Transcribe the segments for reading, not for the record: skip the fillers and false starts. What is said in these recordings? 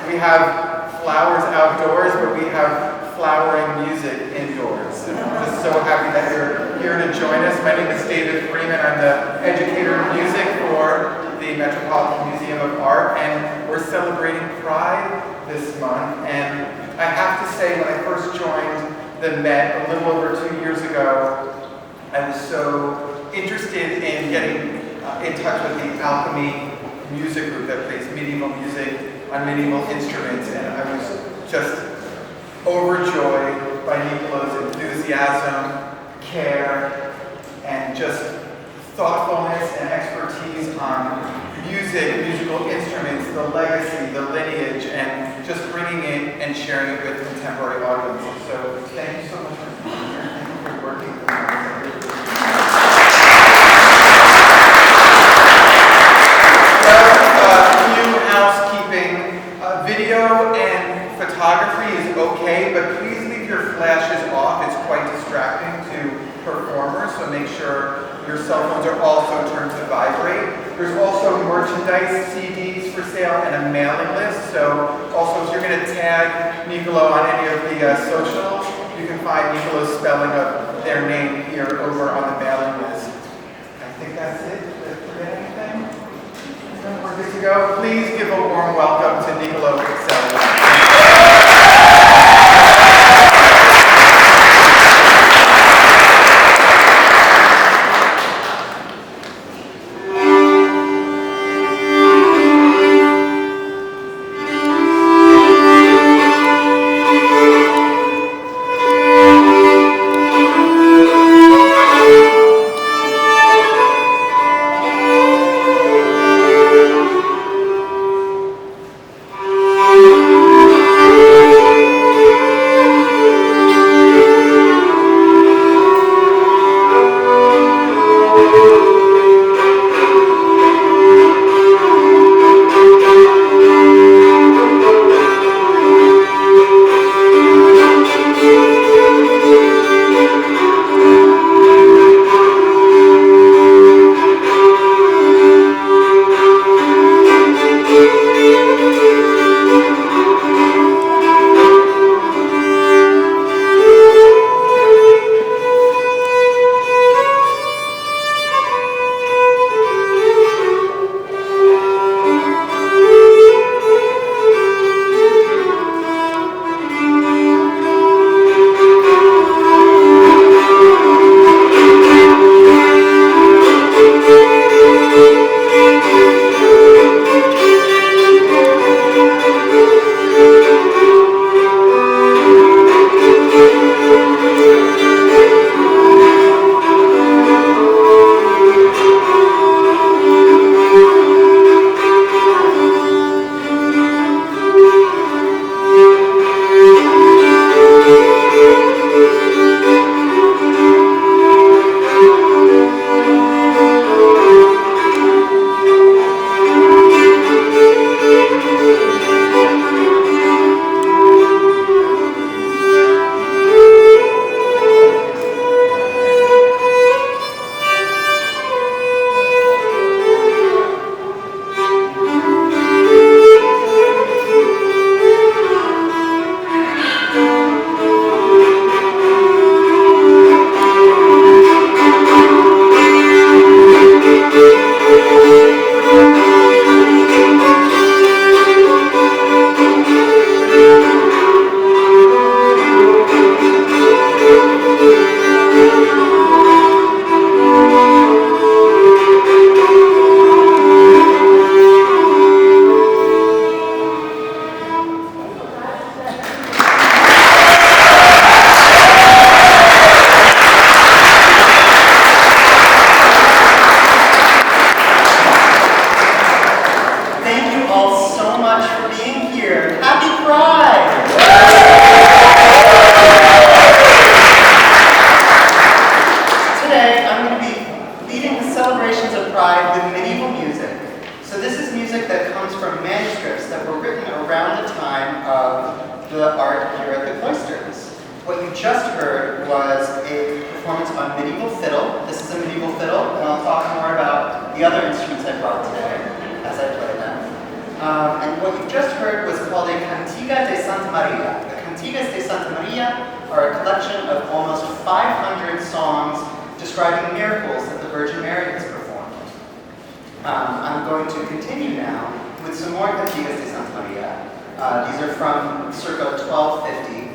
We have flowers outdoors, but we have flowering music indoors. And I'm just so happy that you're here to join us. My name is David Freeman. I'm the educator of music for the Metropolitan Museum of Art, and we're celebrating Pride this month. And I have to say, when I first joined the Met a little over 2 years ago, I was so interested in getting in touch with the Alchemy music group that plays medieval music on medieval instruments, and I was just overjoyed by Niccolo's enthusiasm, care, and just thoughtfulness and expertise on music, musical instruments, the legacy, the lineage, and just bringing it and sharing it with contemporary audiences. So thank you so much for being here. Thank you for working with me. Video and photography is okay, but please leave your flashes off. It's quite distracting to performers, so make sure your cell phones are also turned to vibrate. There's also merchandise, CDs for sale, and a mailing list. So also, if you're going to tag Niccolo on any of the socials, you can find Niccolo's spelling of their name here over on the mailing list. I think that's it. Did I forget anything? We're good to go. Please give a warm welcome to Niccolo Seligmann. the art here at the Cloisters. What you just heard was a performance on medieval fiddle. This is a medieval fiddle, and I'll talk more about the other instruments I brought today as I play them. And what what you've just heard was called a Cantiga de Santa Maria. The Cantigas de Santa Maria are a collection of almost 500 songs describing miracles that the Virgin Mary has performed. I'm going to continue now with some more Cantigas de Santa Maria. These are from circa 1250,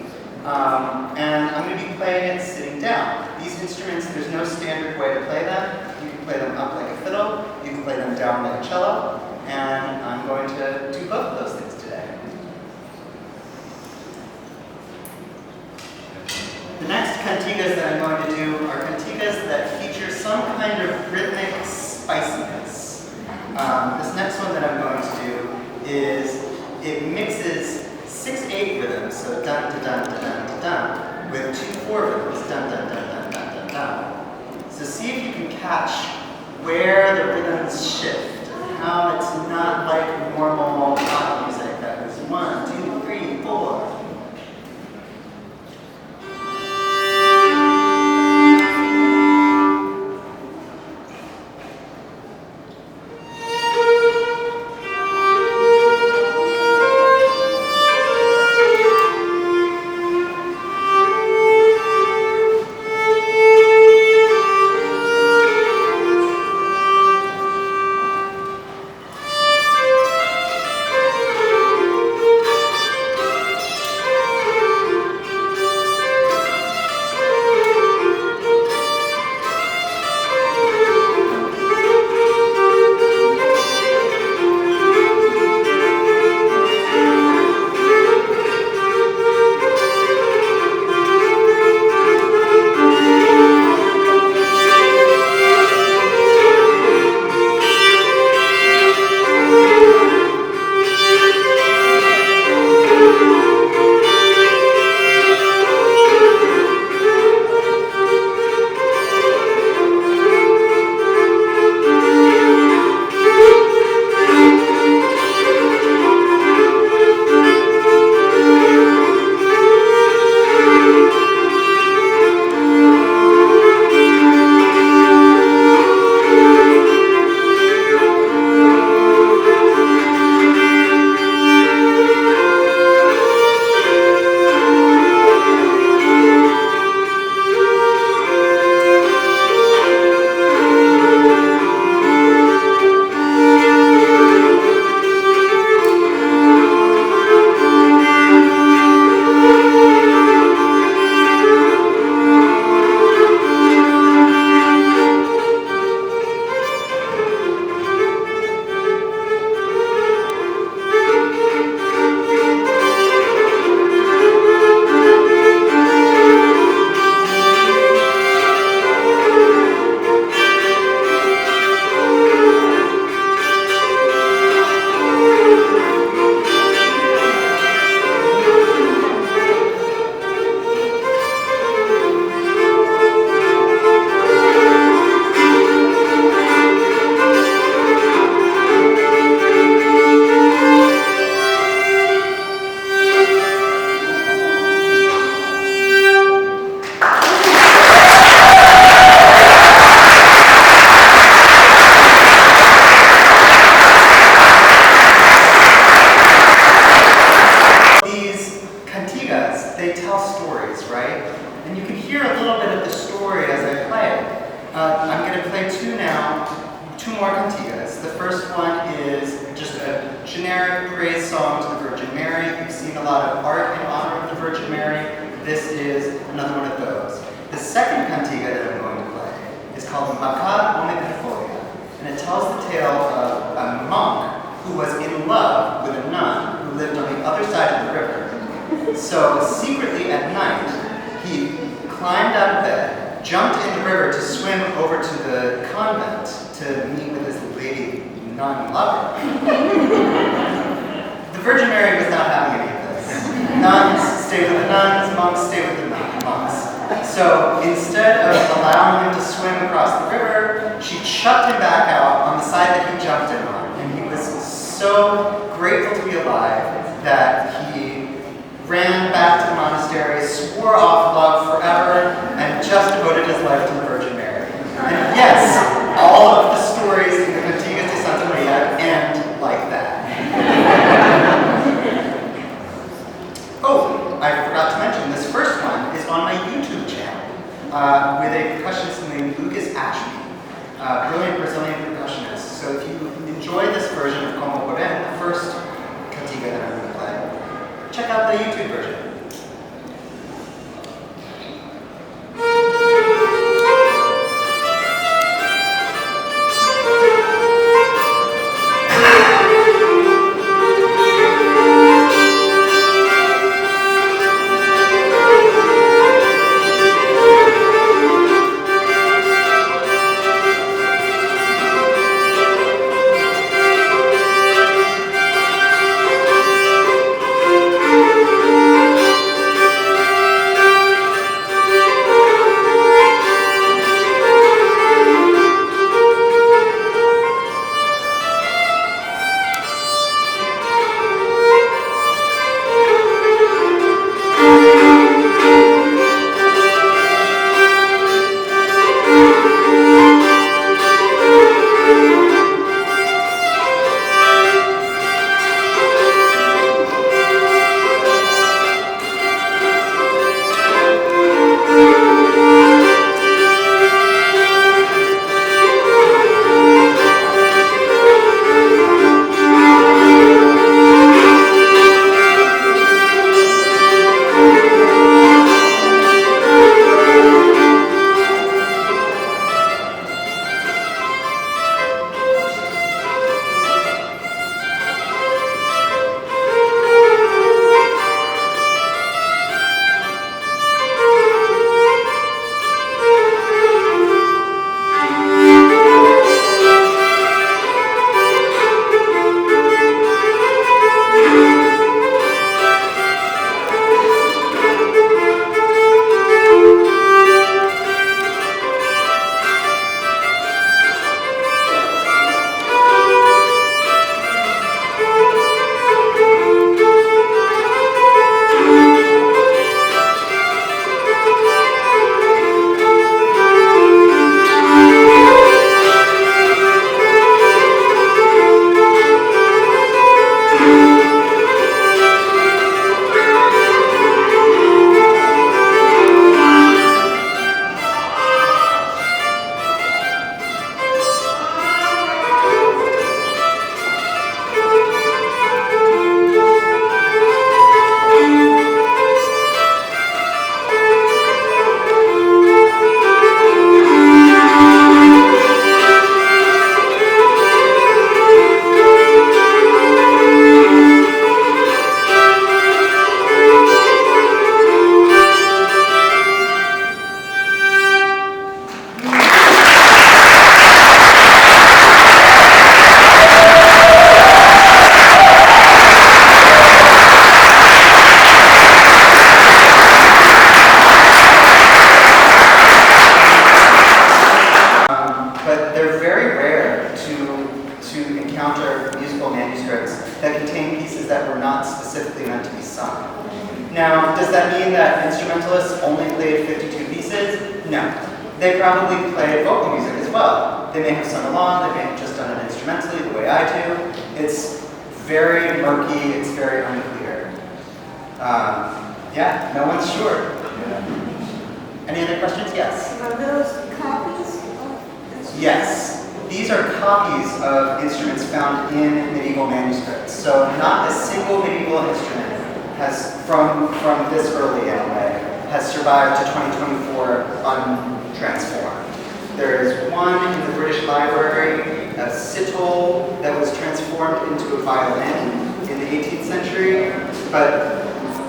and I'm going to be playing it sitting down. These instruments, there's no standard way to play them. You can play them up like a fiddle, you can play them down like a cello, and I'm going to do both of those things today. The next cantigas that I'm going to do are cantigas that feature some kind of rhythmic spiciness. This next one that I'm going to do is, it mixes 6/8 rhythms, so dun dun dun dun dun dun dun, with 2/4 rhythms, dun dun dun dun dun dun dun. So see if you can catch where the rhythms shift, how it's not like normal pop music that is 1, 2, 3, 4. All of the stories in the Cantigas de Santa Maria end like that. brilliant Brazilian percussionist. So if you enjoy this version of Como Porém, the first cantiga that I'm going to play, check out the YouTube version. Now, does that mean that instrumentalists only played 52 pieces? No. They probably played vocal music as well. They may have sung along, they may have just done it instrumentally the way I do. It's very murky, it's very unclear. Yeah, no one's sure. Any other questions? Yes? Are those copies of instruments? Yes. These are copies of instruments found in medieval manuscripts. So not a single medieval instrument has, from this early anyway, has survived to 2024 untransformed. There is one in the British Library, a sitar that was transformed into a violin in the 18th century, but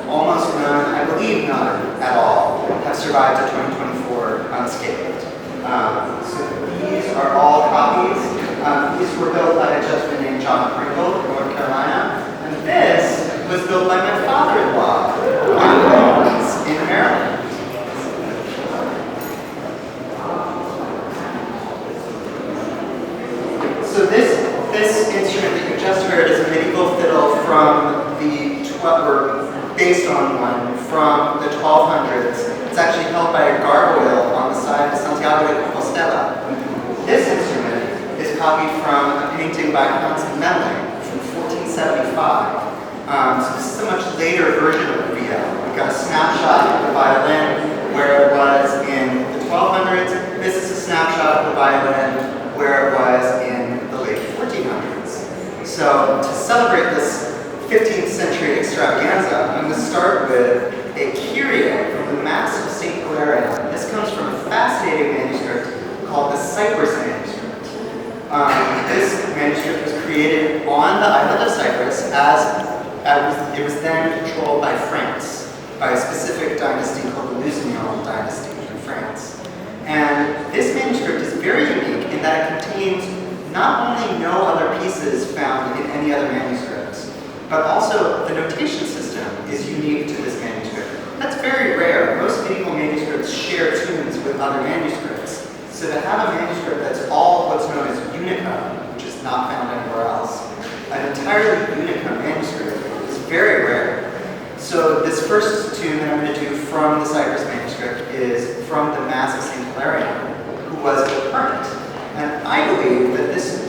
almost none, I believe none at all, have survived to 2024 unscathed. So these are all copies. These were built by a gentleman named John Pringle in North Carolina, and this was built by my father-in-law in Maryland. So this instrument that you just heard is a medieval fiddle from based on one from the 1200s. It's actually held by a gargoyle on the side of Santiago de Compostela. This instrument is copied from a painting by Hans Memling from 1475. So this is a much later version of the viol. We've got a snapshot of the violin where it was in the 1200s. This is a snapshot of the violin where it was in the late 1400s. So to celebrate this 15th century extravaganza, I'm going to start with a Kyrie from the Mass of St. Hilarion. This comes from a fascinating manuscript called the Cyprus manuscript. This manuscript was created on the island of Cyprus as it was then controlled by France, by a specific dynasty called the Lusignan dynasty in France. And this manuscript is very unique in that it contains not only no other pieces found in any other manuscripts, but also the notation system is unique to this manuscript. That's very rare. Most medieval manuscripts share tunes with other manuscripts. So to have a manuscript that's all what's known as unica, which is not found anywhere else, an entirely unica manuscript is very rare. So this first tune that I'm going to do from the Cyprus manuscript is from the Mass of St. Hilarion, who was a hermit. And I believe that this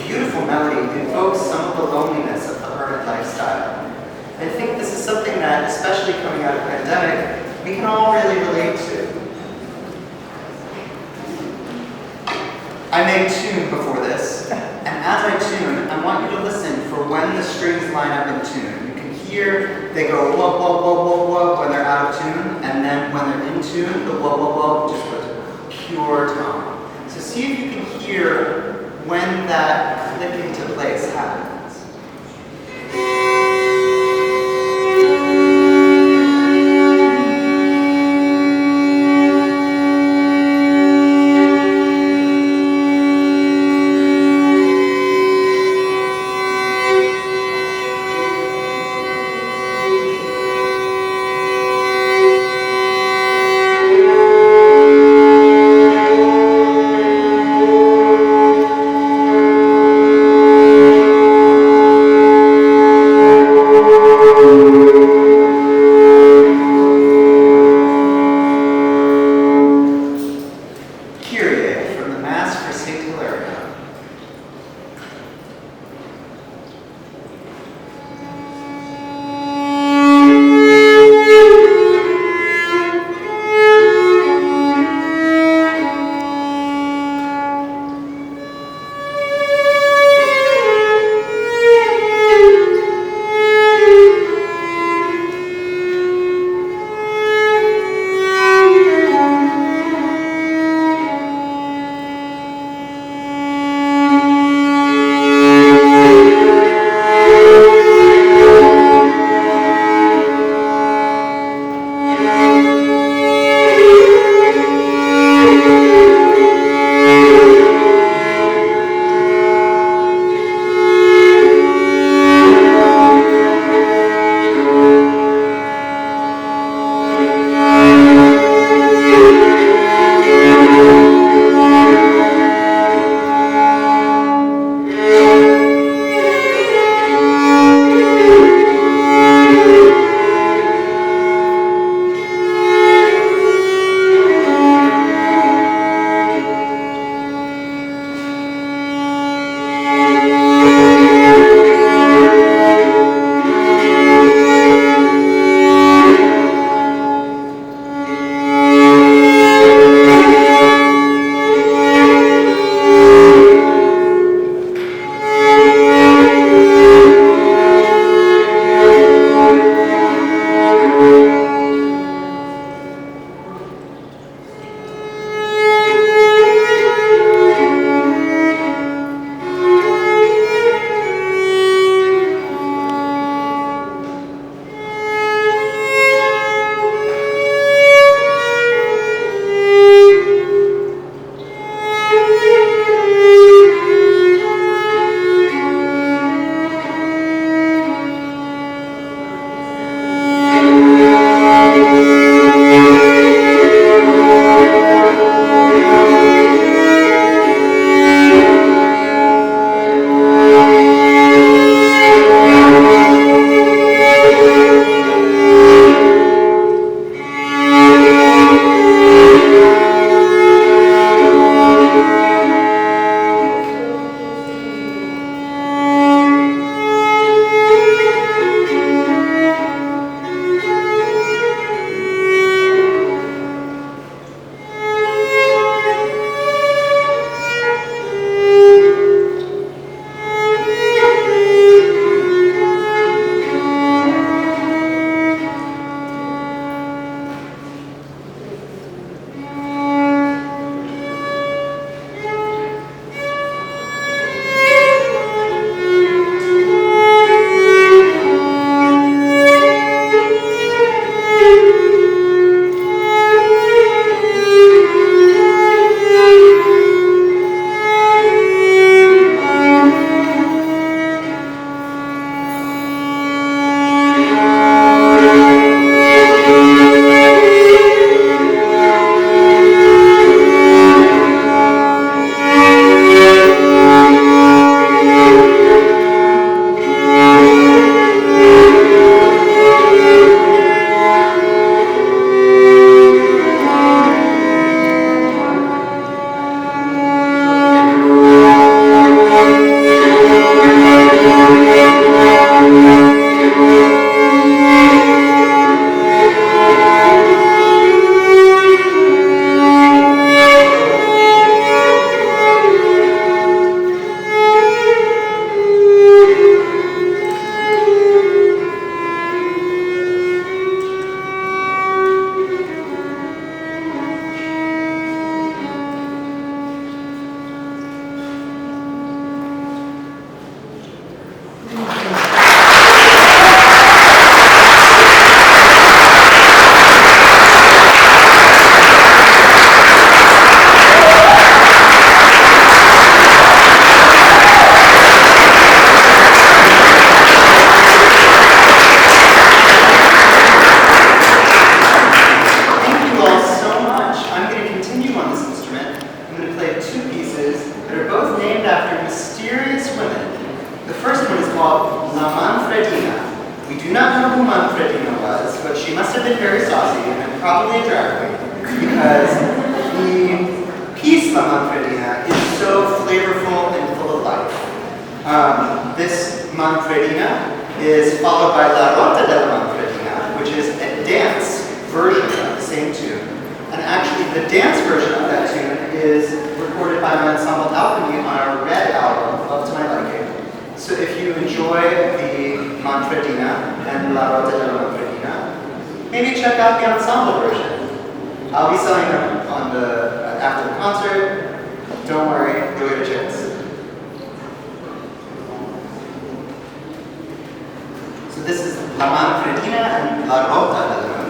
beautiful melody invokes some of the loneliness of the hermit lifestyle. I think this is something that, especially coming out of the pandemic, we can all really relate to. I made tune before this, and as I tune, I want you to listen for when the strings line up in tune. You can hear they go whoa, whoa, whoa, whoa, whoa when they're out of tune, and then when they're in tune, the whoa, whoa, whoa just goes pure tone. So see if you can hear when that clicking to place happens. called La Manfredina. We do not know who Manfredina was, but she must have been very saucy and probably a drag queen, because the piece La Manfredina is so flavorful and full of life. This Manfredina is followed by La Rota della Manfredina, which is a dance version of the same tune. And actually, the dance version of that tune is recorded by my ensemble Alchemy on our Red album, Love to My Liking. So if you enjoy the Manfredina and La Rota della Manfredina, maybe check out the ensemble version. I'll be selling them on after the concert. Don't worry, you'll get a chance. So this is La Manfredina and La Rota della Manfredina.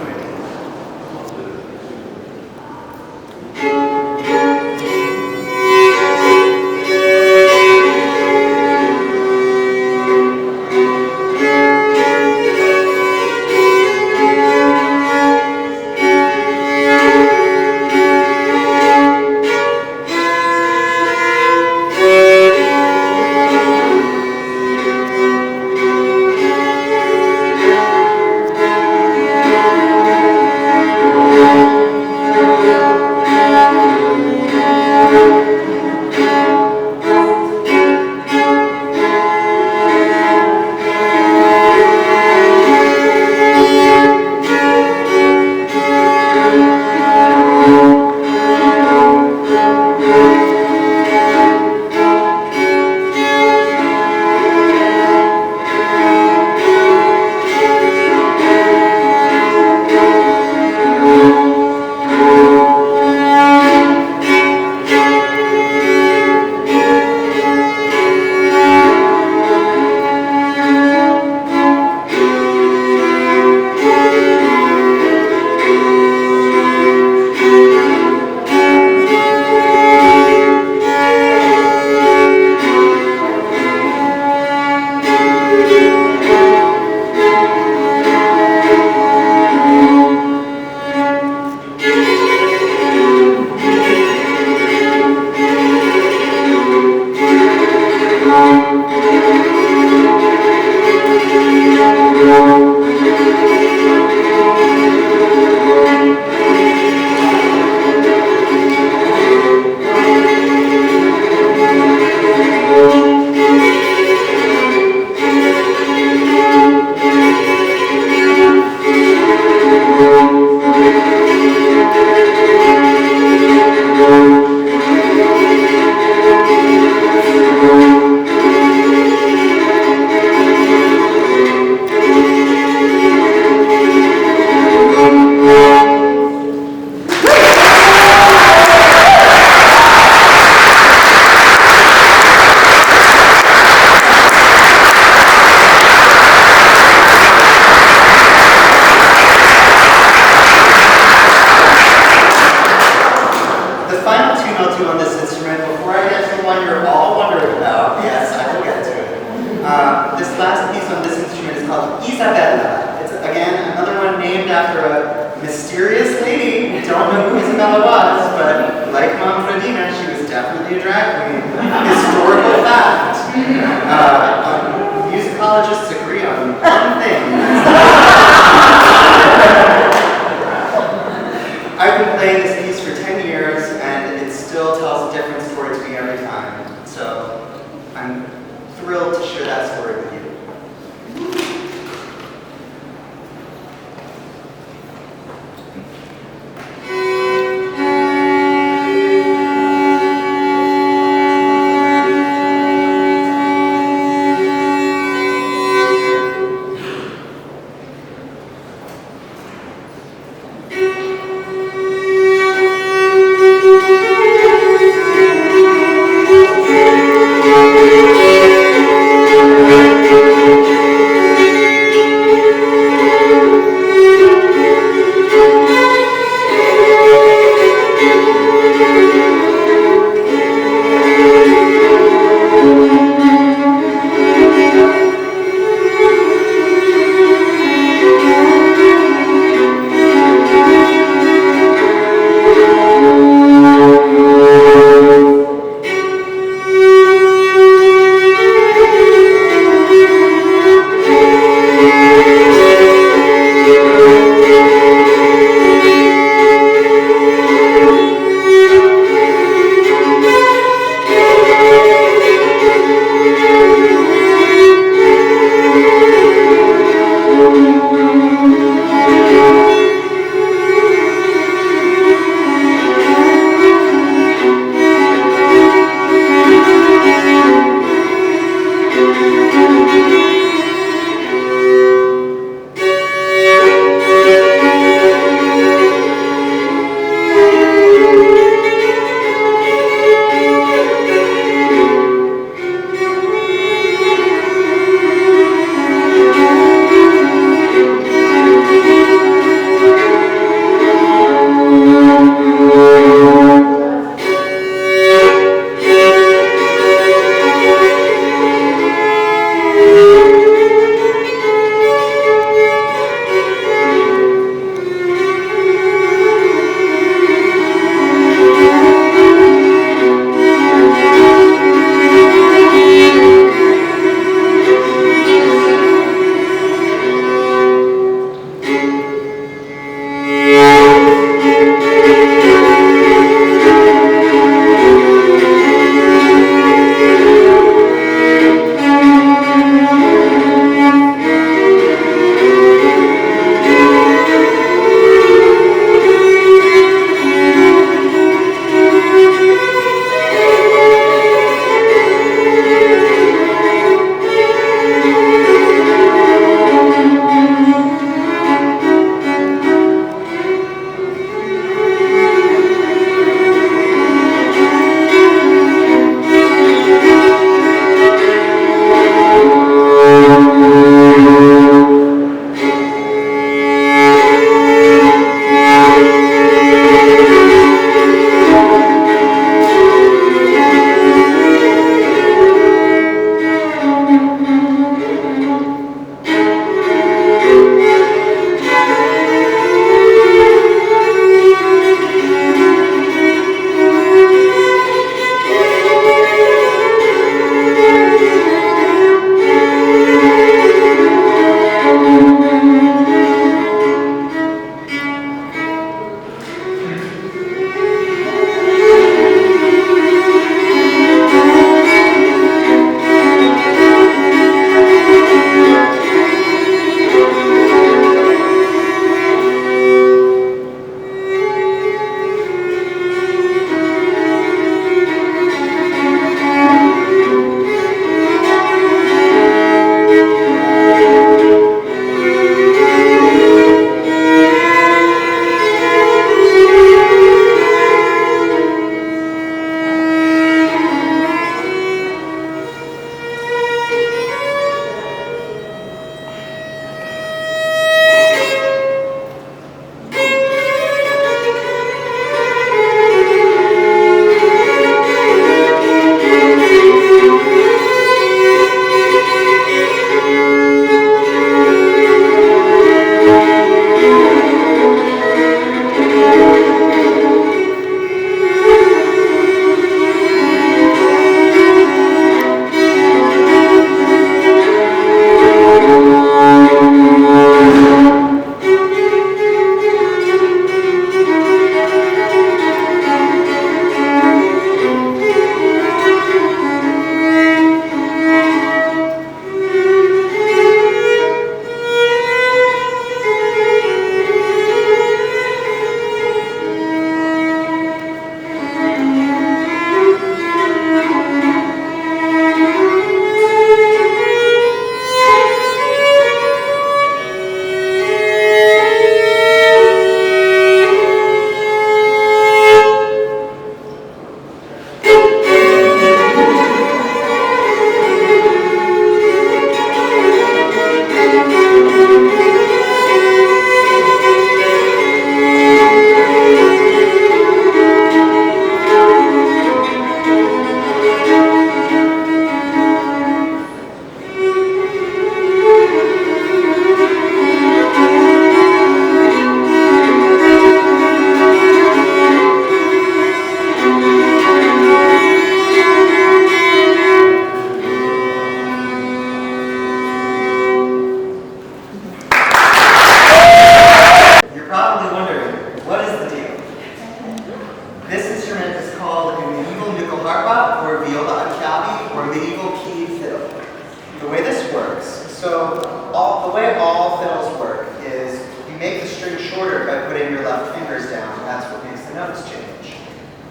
So the way all fiddles work is you make the string shorter by putting your left fingers down. That's what makes the notes change.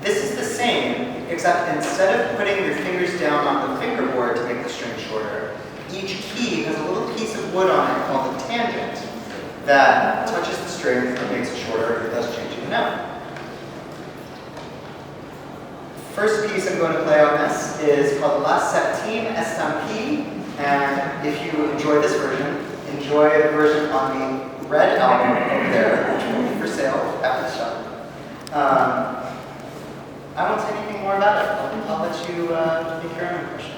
This is the same, except instead of putting your fingers down on the fingerboard to make the string shorter, each key has a little piece of wood on it called a tangent that touches the string and makes it shorter. It does change the note. First piece I'm going to play on this is called La Septime Estampille, and if you enjoy this version, enjoy the version on the red album over there, which will be for sale after the show. I won't say anything more about it. I'll let you make your own impression.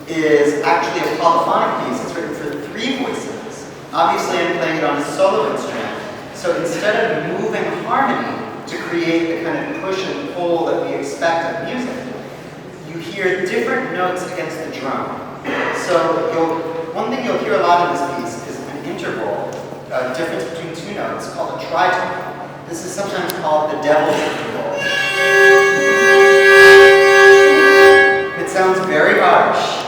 is actually a polyphonic piece. It's written for 3 voices. Obviously, I'm playing it on a solo instrument. So instead of moving harmony to create the kind of push and pull that we expect of music, you hear different notes against the drum. So one thing you'll hear a lot in this piece is an interval, a difference between 2 notes called a tritone. This is sometimes called the devil's interval. It sounds very harsh.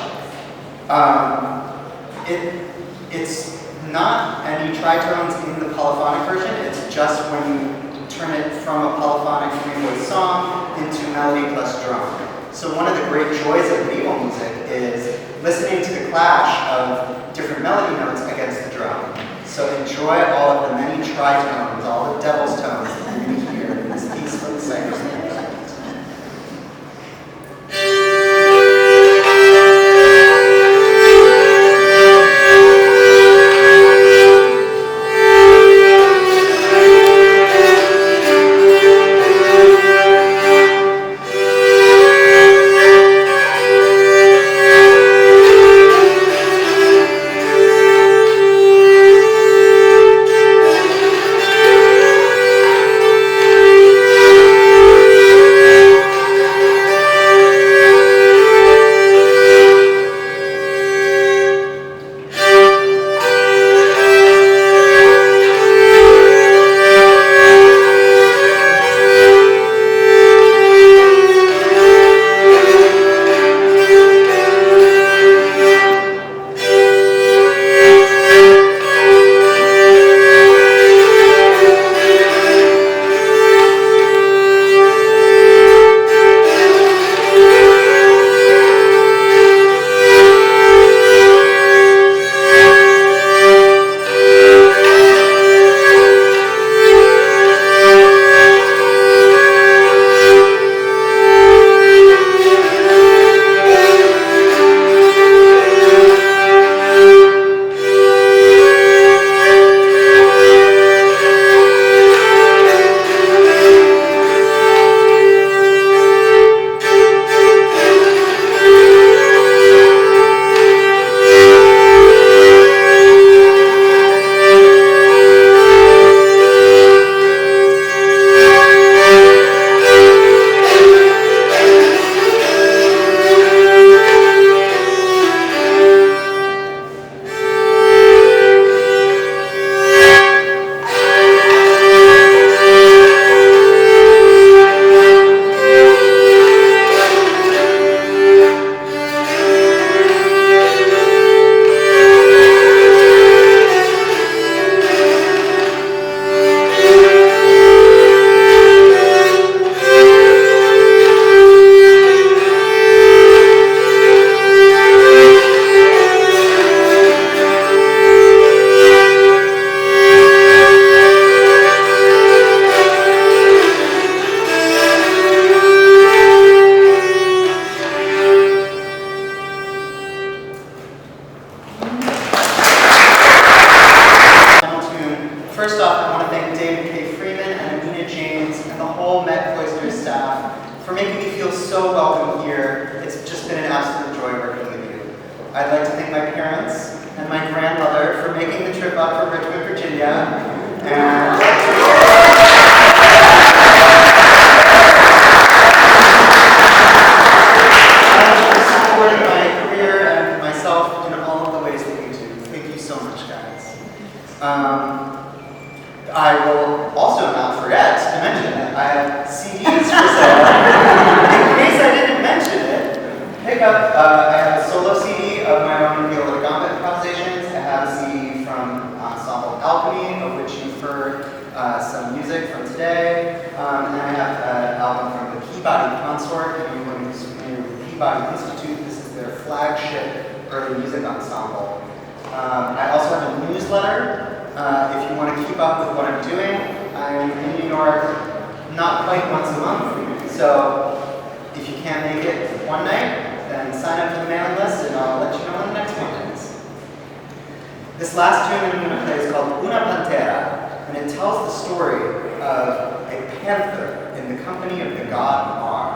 It's not any tritones in the polyphonic version. It's just when you turn it from a polyphonic 3-voice song into melody plus drum. So one of the great joys of medieval music is listening to the clash of different melody notes against the drum. So enjoy all of the many tritones, all the devil's tones that you're going to hear in this piece from the Cypress Band. First off, I want to thank David K. Freeman and Amina James and the whole Met Cloisters staff for making me feel so welcome here. It's just been an absolute joy working with you. I'd like to thank my parents and my grandmother for making the trip up from Richmond, Virginia. And supporting my career and myself in all of the ways that you do. Thank you so much, guys. I will also not forget to mention that I have CDs for sale. In case I didn't mention it, pick up, I have a solo CD of my own viola da gamba improvisations. I have a CD from Ensemble Alchemy, of which you've heard some music from today. And I have an album from the Peabody Consort. If anyone who's familiar with the Peabody Institute, this is their flagship early music ensemble. I also have a newsletter. If you want to keep up with what I'm doing, I'm in New York not quite once a month. So if you can't make it one night, then sign up to the mailing list and I'll let you know when the next one is. This last tune I'm going to play is called Una Pantera, and it tells the story of a panther in the company of the god Mars.